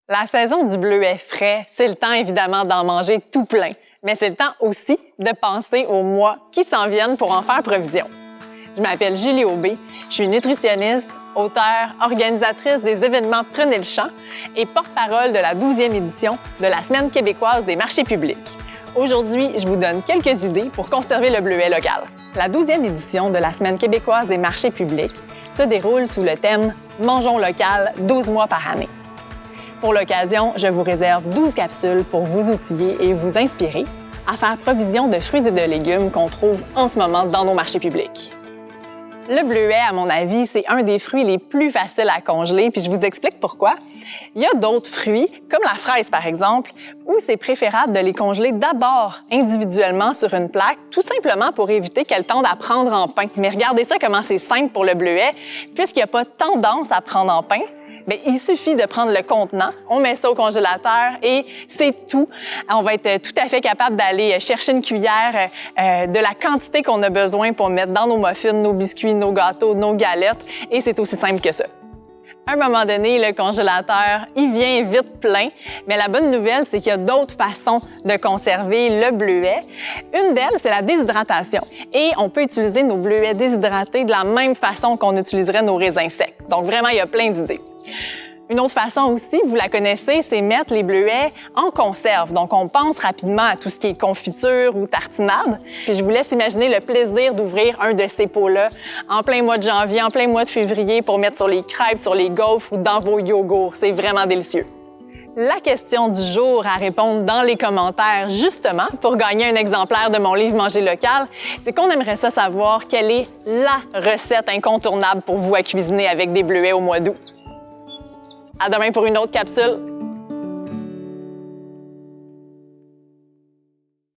La saison du bleuet frais, c'est le temps évidemment d'en manger tout plein, mais c'est le temps aussi de penser aux mois qui s'en viennent pour en faire provision. Je m'appelle Julie Aubé, je suis nutritionniste, auteure, organisatrice des événements Prenez le champ et porte-parole de la 12e édition de la Semaine québécoise des marchés publics. Aujourd'hui, je vous donne quelques idées pour conserver le bleuet local. La 12e édition de la Semaine québécoise des marchés publics se déroule sous le thème « Mangeons local 12 mois par année ». Pour l'occasion, je vous réserve 12 capsules pour vous outiller et vous inspirer à faire provision de fruits et de légumes qu'on trouve en ce moment dans nos marchés publics. Le bleuet, à mon avis, c'est un des fruits les plus faciles à congeler, puis je vous explique pourquoi. Il y a d'autres fruits, comme la fraise par exemple, où c'est préférable de les congeler d'abord individuellement sur une plaque, tout simplement pour éviter qu'elles tendent à prendre en pain. Mais regardez ça comment c'est simple pour le bleuet, puisqu'il n'y a pas tendance à prendre en pain. Bien, il suffit de prendre le contenant, on met ça au congélateur et c'est tout. On va être tout à fait capable d'aller chercher une cuillère de la quantité qu'on a besoin pour mettre dans nos muffins, nos biscuits, nos gâteaux, nos galettes et c'est aussi simple que ça. À un moment donné, le congélateur, il vient vite plein, mais la bonne nouvelle, c'est qu'il y a d'autres façons de conserver le bleuet. Une d'elles, c'est la déshydratation. Et on peut utiliser nos bleuets déshydratés de la même façon qu'on utiliserait nos raisins secs. Donc vraiment, il y a plein d'idées. Une autre façon aussi, vous la connaissez, c'est mettre les bleuets en conserve. Donc, on pense rapidement à tout ce qui est confiture ou tartinade. Puis je vous laisse imaginer le plaisir d'ouvrir un de ces pots-là en plein mois de janvier, en plein mois de février pour mettre sur les crêpes, sur les gaufres ou dans vos yogourts. C'est vraiment délicieux. La question du jour à répondre dans les commentaires, justement, pour gagner un exemplaire de mon livre Manger local, c'est qu'on aimerait ça savoir quelle est la recette incontournable pour vous à cuisiner avec des bleuets au mois d'août. À demain pour une autre capsule.